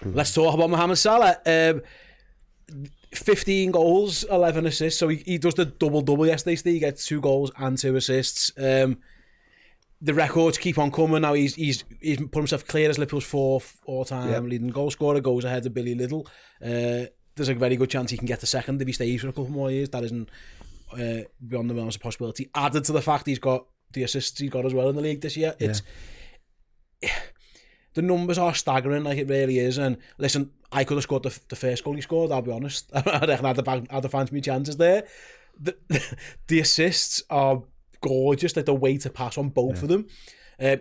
Let's talk about Mohamed Salah. 15 goals, 11 assists. So he does the double-double yesterday. Steve. He gets 2 goals and 2 assists. The records keep on coming. Now he's put himself clear as Liverpool's 4th all-time leading goal scorer. Goes ahead of Billy Liddell. There's a very good chance he can get the second if he stays for a couple more years. That isn't beyond the realms of possibility. Added to the fact he's got the assists he's got as well in the league this year. It's the numbers are staggering, like it really is. And listen, I could have scored the first goal he scored, I'll be honest. I reckon I'd have fancied my chances there. The assists are gorgeous, like the way to pass on both of them.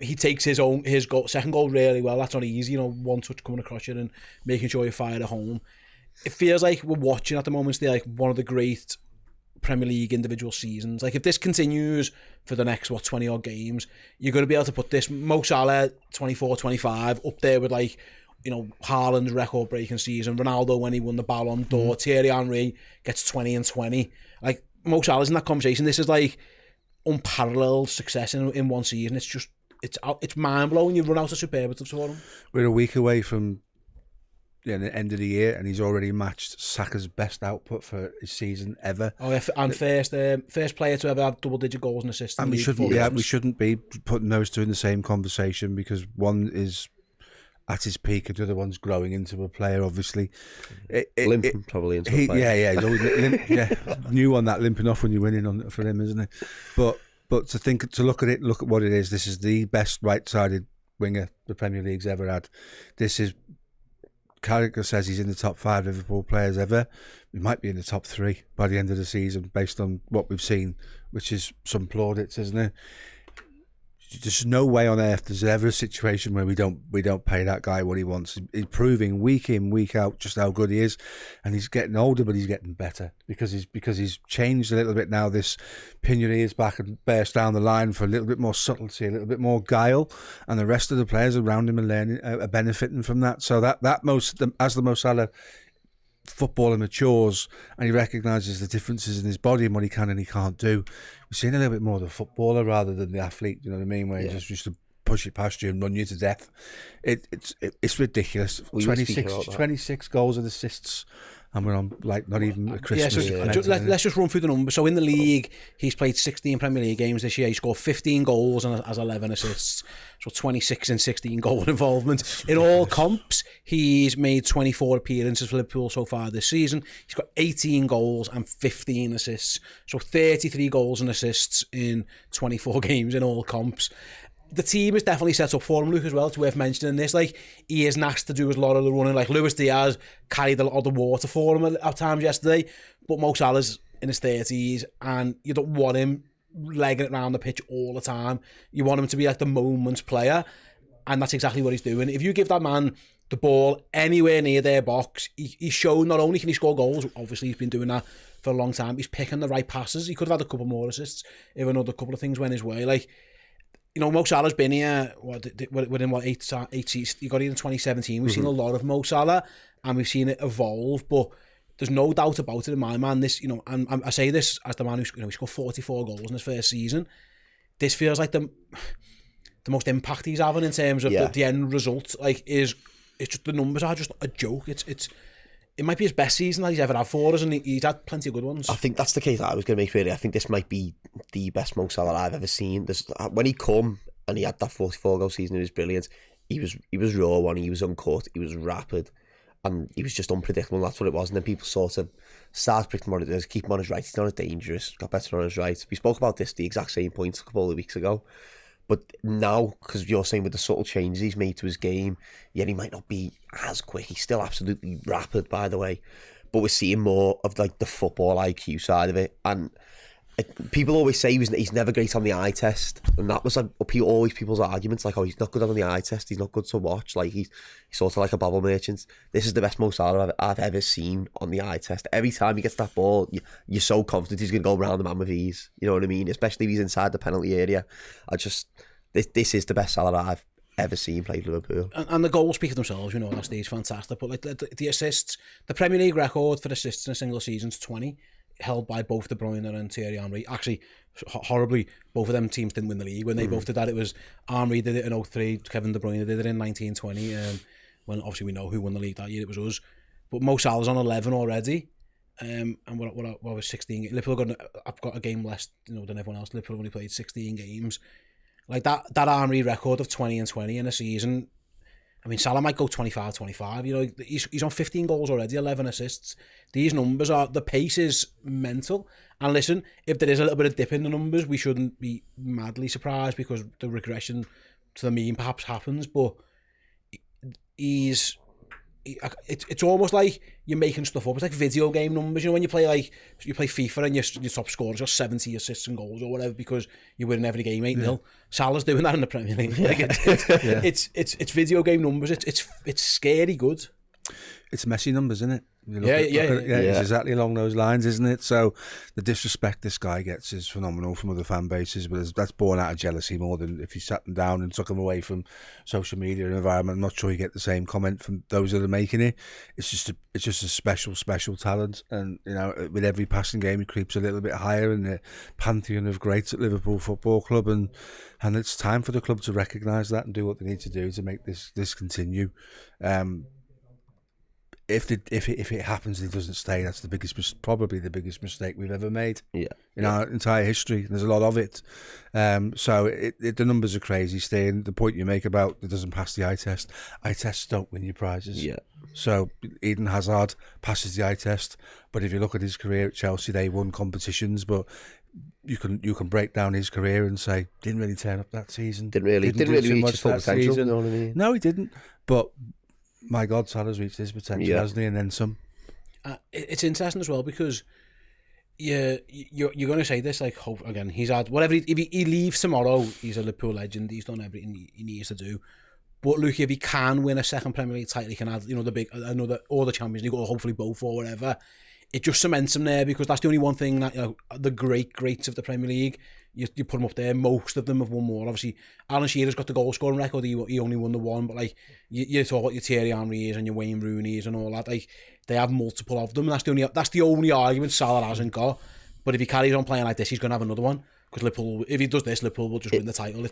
He takes his second goal really well. That's not easy, one touch coming across you and making sure you fire it home. It feels like we're watching at the moment, like one of the great Premier League individual seasons. Like if this continues for the next 20 odd games, you're going to be able to put this Mo Salah 24-25 up there with Haaland's record breaking season, Ronaldo when he won the Ballon d'Or, Thierry Henry gets 20 and 20. Like Mo Salah's in that conversation. This is like unparalleled success in one season. It's mind blowing. You run out of superlatives for him. We're a week away from the end of the year, and he's already matched Saka's best output for his season ever. Oh yeah, and first player to ever have double-digit goals and assists. And we shouldn't be putting those two in the same conversation, because one is at his peak and the other one's growing into a player. Obviously, limping probably into a player. He's always new on that, limping off when you're winning for him, isn't it? But to look at what it is. This is the best right-sided winger the Premier League's ever had. This is. Carragher says he's in the top 5 Liverpool players ever. He might be in the top 3 by the end of the season, based on what we've seen, which is some plaudits, isn't it? There's no way on earth there's ever a situation where we don't pay that guy what he wants. He's proving week in, week out just how good he is, and he's getting older, but he's getting better because he's changed a little bit now. This pin your ears back and burst down the line for a little bit more subtlety, a little bit more guile, and the rest of the players around him are benefiting from that. So as the Mo Salah footballer matures and he recognises the differences in his body and what he can and he can't do, we're seeing a little bit more of the footballer rather than the athlete. You know what I mean? Where he just used to push it past you and run you to death. It's ridiculous. 26 goals and assists, and we're on not even a Christmas. Let's just run through the numbers. So in the league, he's played 16 Premier League games this year. He scored 15 goals and has 11 assists. So 26 and 16 goal involvement. In all comps, he's made 24 appearances for Liverpool so far this season. He's got 18 goals and 15 assists. So 33 goals and assists in 24 games in all comps. The team is definitely set up for him, Luke, as well. It's worth mentioning this. He isn't asked to do a lot of the running. Luis Diaz carried a lot of the water for him at times yesterday, but Mo Salah's in his 30s, and you don't want him legging it around the pitch all the time. You want him to be like the moment's player, and that's exactly what he's doing. If you give that man the ball anywhere near their box, he's shown not only can he score goals, obviously he's been doing that for a long time, he's picking the right passes. He could have had a couple more assists if another couple of things went his way. Mo Salah's been here within 8 seasons. He got here in 2017. We've seen a lot of Mo Salah, and we've seen it evolve. But there's no doubt about it in my man. This, and I say this as the man who he scored 44 goals in his first season. This feels like the most impact he's having in terms of the end result. It's just the numbers are just a joke. It might be his best season that he's ever had for us, and he's had plenty of good ones. I think that's the case that I was going to make, really. I think this might be the best Mo Salah I've ever seen. When he come and he had that 44-goal season, it was brilliant. He was raw one, he was uncut, he was rapid, and he was just unpredictable. That's what it was. And then people sort of start predicting what it is, keep him on his right. He's not as dangerous, got better on his right. We spoke about the exact same points a couple of weeks ago. But now, because you're saying with the subtle changes he's made to his game, he might not be as quick. He's still absolutely rapid, by the way. But we're seeing more of the football IQ side of it. And people always say he's never great on the eye test. And that was always people's arguments, he's not good on the eye test, he's not good to watch. He's sort of like a bubble merchant. This is the best Mo Salah I've ever seen on the eye test. Every time he gets that ball, you're so confident he's going to go around the man with ease. You know what I mean? Especially if he's inside the penalty area. This is the best Salah I've ever seen play for Liverpool. And the goals speak for themselves, that stage fantastic. But the assists, the Premier League record for assists in a single season is 20, held by both De Bruyne and Thierry Henry. Actually, horribly, both of them teams didn't win the league. When they both did that, it was Henry did it in 03, Kevin De Bruyne did it in 1920. when obviously we know who won the league that year, it was us. But Mo Salah's on 11 already. And what was 16? Liverpool I've got a game less, than everyone else. Liverpool only played 16 games. Like that Henry record of 20 and 20 in a season. I mean, Salah might go 25-25. He's on 15 goals already, 11 assists. These numbers the pace is mental. And listen, if there is a little bit of dip in the numbers, we shouldn't be madly surprised because the regression to the mean perhaps happens. But it's almost like you're making stuff up. It's like video game numbers. When you play FIFA and your top scorer is 70 assists and goals or whatever because you're winning every game 8-0. Salah's doing that in the Premier League. Like it's video game numbers. It's scary good. It's Messi numbers, isn't it? Yeah. It's exactly along those lines, isn't it? So the disrespect this guy gets is phenomenal from other fan bases, but that's born out of jealousy more than if you sat them down and took them away from social media and environment. I'm not sure you get the same comment from those that are making it. It's just a special talent, and with every passing game he creeps a little bit higher in the pantheon of greats at Liverpool Football Club, and it's time for the club to recognise that and do what they need to do to make this continue. If it happens and he doesn't stay, that's probably the biggest mistake we've ever made in our entire history. There's a lot of it. So the numbers are crazy. Staying, the point you make about it doesn't pass the eye test. Eye tests don't win you prizes. Yeah. So Eden Hazard passes the eye test, but if you look at his career at Chelsea, they won competitions, but you can break down his career and say didn't really turn up that season. Didn't really reach his full potential. You know what I mean? No, he didn't. But my God, Salah's reached his potential, hasn't he? And then some. It's interesting as well because you're going to say this, like, hope again, he's had whatever. If he leaves tomorrow, he's a Liverpool legend. He's done everything he needs to do. But look, if he can win a second Premier League title, he can add, the big, another, or the Champions League, or hopefully both, or whatever. It just cements him there because that's the only one thing that the greats of the Premier League, you put them up there. Most of them have won more. Obviously, Alan Shearer's got the goal scoring record. He only won the one, but like you talk about your Thierry Henrys and your Wayne Rooney's and all that. Like they have multiple of them. And that's the only argument Salah hasn't got. But if he carries on playing like this, he's going to have another one. Because Liverpool, if he does this, Liverpool will just win the title.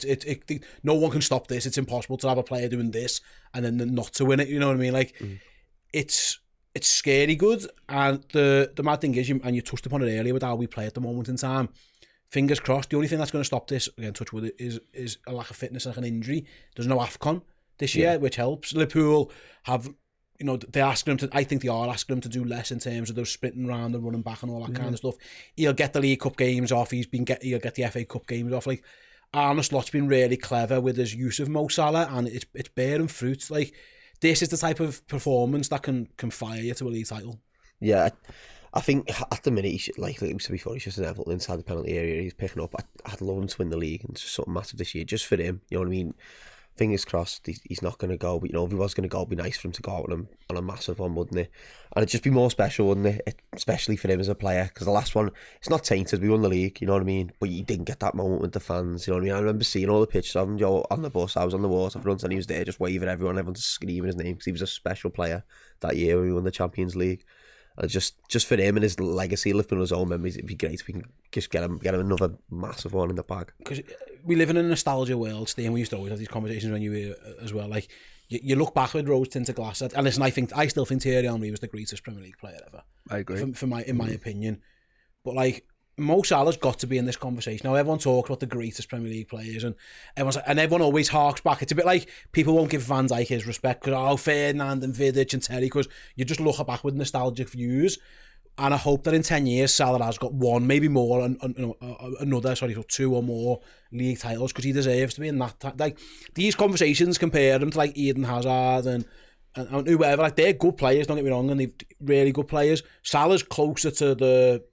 No one can stop this. It's impossible to have a player doing this and then not to win it. You know what I mean? Like it's scary good. And the mad thing is, and you touched upon it earlier with how we play at the moment in time. Fingers crossed. The only thing that's going to stop this, again, touch with it, is a lack of fitness, like an injury. There's no AFCON this year, which helps. Liverpool have, they're asking him to. I think they are asking him to do less in terms of those sprinting around and running back and all that kind of stuff. He'll get the League Cup games off. He'll get the FA Cup games off. Like Arne Slot's been really clever with his use of Mo Salah, and it's bearing fruit. Like this is the type of performance that can fire you to a league title. Yeah. I think at the minute, like we said before, he's just an Everton inside the penalty area. He's picking up. I'd love him to win the league, and it's just something massive this year, just for him. You know what I mean? Fingers crossed, he's not going to go. But if he was going to go, it'd be nice for him to go out on a massive one, wouldn't it? And it'd just be more special, wouldn't it? Especially for him as a player, because the last one, it's not tainted. We won the league, you know what I mean? But you didn't get that moment with the fans, you know what I mean? I remember seeing all the pictures of him on the bus. I was on the waterfront, and he was there just waving at everyone. Everyone's screaming his name because he was a special player that year when we won the Champions League. And just for him and his legacy, lifting his own memories, it'd be great if we can just get him another massive one in the bag. Because we live in a nostalgia world, Steve, and we used to always have these conversations when you were as well. Like you look back with rose-tinted glasses, and listen, I still think Thierry Henry was the greatest Premier League player ever. I agree. In my opinion, but like Mo Salah's got to be in this conversation. Now everyone talks about the greatest Premier League players, and everyone always harks back. It's a bit like people won't give Van Dijk his respect because Ferdinand and Vidic and Terry, because you just look back with nostalgic views. And I hope that in 10 years Salah has got one, maybe more, and so 2 or more league titles, because he deserves to be in that. Like these conversations compare him to like Eden Hazard and whoever. Like they're good players, don't get me wrong, and they're really good players. Salah's closer to the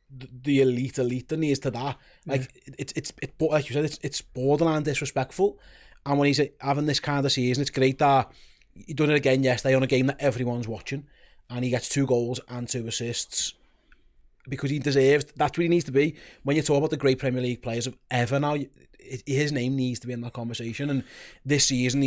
elite than he is to that. Like it's like you said, it's borderline disrespectful. And when he's having this kind of season, it's great that he done it again yesterday on a game that everyone's watching, and he gets 2 goals and 2 assists because he deserves. That's what he needs to be. When you talk about the great Premier League players of ever now, his name needs to be in that conversation. And this season,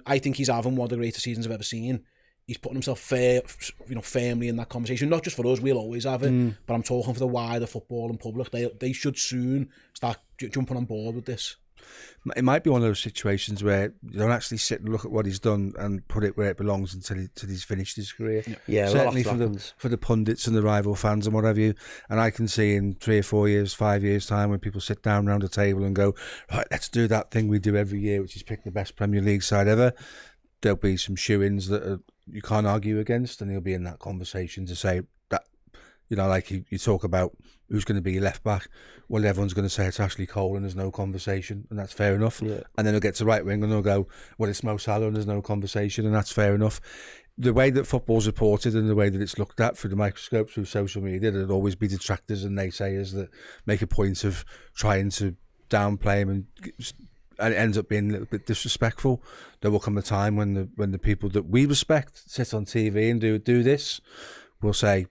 I think he's having one of the greatest seasons I've ever seen. He's putting himself firmly in that conversation. Not just for us, we'll always have it, but I'm talking for the wider football and public. They should soon start jumping on board with this. it might be one of those situations where you don't actually sit and look at what he's done and put it where it belongs until he's finished his career. Yeah, certainly for the pundits and the rival fans and what have you. And I can see in 3 or 4 years, 5 years time, when people sit down around a table and go, right, let's do that thing we do every year, which is pick the best Premier League side ever. There'll be some shoe-ins that you can't argue against, and he'll be in that conversation to say that, you know, like you talk about who's going to be your left back. Well, everyone's going to say it's Ashley Cole and there's no conversation, and that's fair enough. Yeah. And then he'll get to right wing and they'll go, well, it's Mo Salah and there's no conversation, and that's fair enough. The way that football's reported and the way that it's looked at through the microscope, through social media, there'll always be detractors and naysayers that make a point of trying to downplay him, and it ends up being a little bit disrespectful. There will come a time when the people that we respect sit on TV and do this. We'll say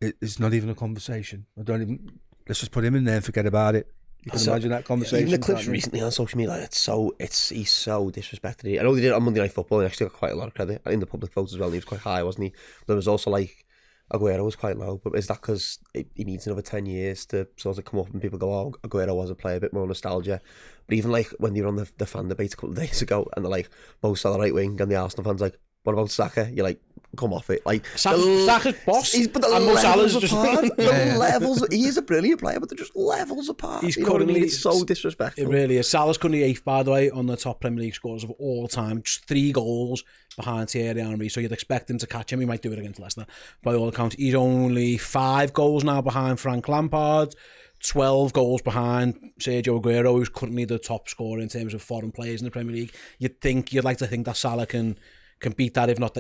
it's not even a conversation. Let's just put him in there and forget about it. You can imagine that conversation. Even the clips recently on social media, he's so disrespected. I know they did it on Monday Night Football and actually got quite a lot of credit in the public vote as well. He was quite high, wasn't he? There was also like Aguero was quite low, but is that because he needs another 10 years to sort of come up and people go, oh, Aguero was a player, a bit more nostalgia. But even like when they were on the fan debate a couple of days ago and they're like, Mo Salah right wing, and the Arsenal fans like, what about Saka? You're like, come off it. Like Saka's boss. But the levels apart. The levels. He is a brilliant player, but they're just levels apart. He's currently, I mean? It's so disrespectful. It really is. Salah's currently 8th, by the way, on the top Premier League scorers of all time. Just 3 goals behind Thierry Henry. So you'd expect him to catch him. He might do it against Leicester. By all accounts, he's only 5 goals now behind Frank Lampard. 12 goals behind Sergio Aguero, who's currently the top scorer in terms of foreign players in the Premier League. You'd like to think that Salah can beat that, if not,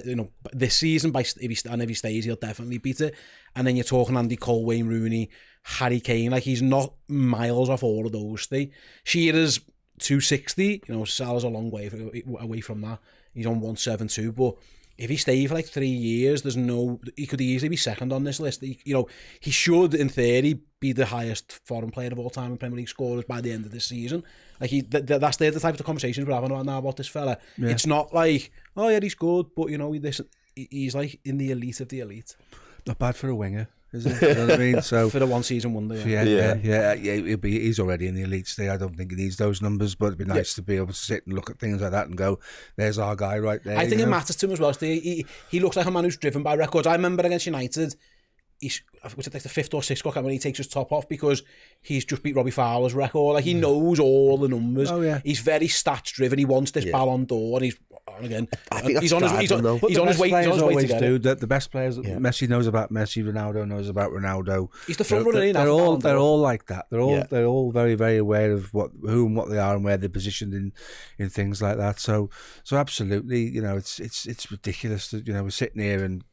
this season. If he stays, he'll definitely beat it. And then you're talking Andy Cole, Wayne Rooney, Harry Kane. Like, he's not miles off all of those 3. Shearer's 260. Salah's a long way away from that. He's on 172, but if he stays for like 3 years, he could easily be second on this list. He should, in theory, be the highest foreign player of all time in Premier League scorers by the end of this season. Like that's the type of conversations we're having right now about this fella. Yeah. It's not like, oh yeah, he's good, but he's like in the elite of the elite. Not bad for a winger, is it? You know what I mean? So for the one season wonder, yeah. He's already in the elite state. I don't think he needs those numbers, but it'd be nice to be able to sit and look at things like that and go, "There's our guy right there." I think it matters to him as well. He looks like a man who's driven by records. I remember against United, was it like the 5th or 6th when he takes his top off because he's just beat Robbie Fowler's record. Like, he knows all the numbers. Oh, yeah. He's very stats driven. He wants this Ballon d'Or, and I think he's on his way to get it. The best players, Messi knows about Messi, Ronaldo knows about Ronaldo. He's the front runner. They're all like that. They're all very, very aware of who and what they are and where they're positioned in things like that. So absolutely, it's ridiculous that we're sitting here and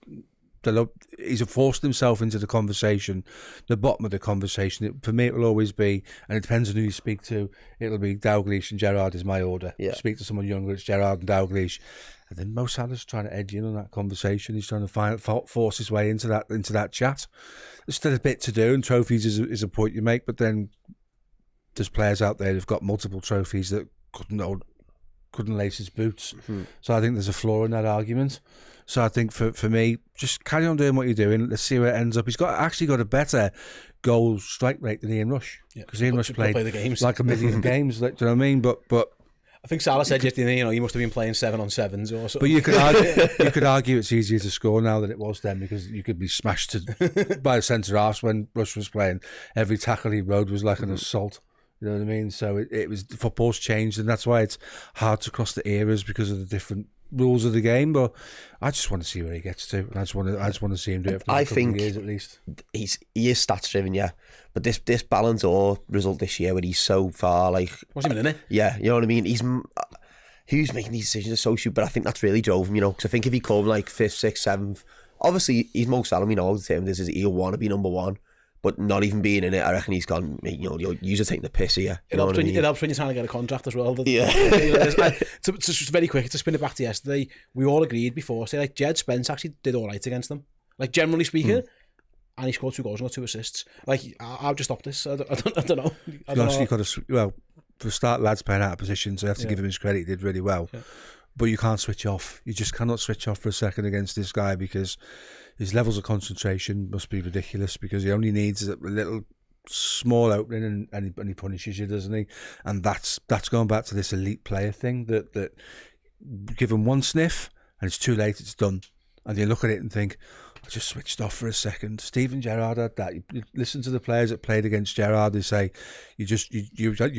he's forced himself into the conversation, the bottom of the conversation. For me, it will always be, and it depends on who you speak to, it'll be Dalglish and Gerrard is my order. Yeah. Speak to someone younger, it's Gerrard and Dalglish. And then Mo Salah's trying to edge in on that conversation. He's trying to force his way into that chat. There's still a bit to do, and trophies is a point you make, but then there's players out there who've got multiple trophies that couldn't lace his boots. Mm-hmm. So I think there's a flaw in that argument. So I think for me, just carry on doing what you're doing. Let's see where it ends up. He's actually got a better goal strike rate than Ian Rush, because Ian Rush played the games. Like 1 million games. Like, do you know what I mean? But I think Salah said yesterday, he must have been playing 7-on-7s or something. But you could argue it's easier to score now than it was then, because you could be smashed by the centre half when Rush was playing. Every tackle he rode was like an assault. You know what I mean? So it was, football's changed, and that's why it's hard to cross the eras because of the different rules of the game. But I just want to see where he gets to, and I just want to see him do it for a couple of years at least. He is stats driven, yeah. But this Ballon d'Or result this year, where he's so far, like, wasn't even in it. Yeah, you know what I mean. Who's making these decisions are so stupid, but I think that's really drove him. Because I think if he come like 5th, 6th, 7th, obviously he's Mo Salah. We know all the time this is he'll want to be number 1. But not even being in it, I reckon he's gone, you're taking the piss here. It helps when you're trying to get a contract as well. Yeah. Just very quick, to spin it back to yesterday, we all agreed before, say, like, Jed Spence actually did all right against them. Like, generally speaking, and he scored 2 goals and got 2 assists. Like, I'll just stop this. I don't know. Well, for a start, lads playing out of position, so I have to give him his credit, he did really well. Yeah. But you can't switch off. You just cannot switch off for a second against this guy, because his levels of concentration must be ridiculous, because he only needs a little small opening and he punishes you, doesn't he? And that's going back to this elite player thing that give him one sniff and it's too late, it's done. And you look at it and think, I just switched off for a second. Steven Gerrard had that. You listen to the players that played against Gerrard, they say you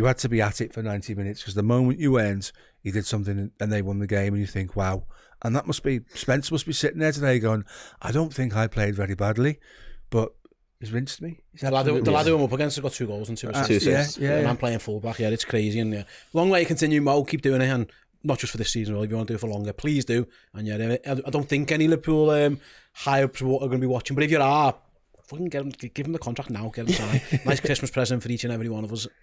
had to be at it for 90 minutes because the moment you went, he did something and they won the game, and you think, wow. And that must be, Spence must be sitting there today going, I don't think I played very badly, but he's rinsed me. The lad who I'm up against has got 2 goals and 2 assists. And I'm playing fullback. Yeah, it's crazy. And long way to continue, Mo. Keep doing it, and not just for this season, really. If you want to do it for longer, please do. And yeah, I don't think any Liverpool high ups are going to be watching. But if you are, fucking give him the contract now. Get him signed. Nice Christmas present for each and every one of us.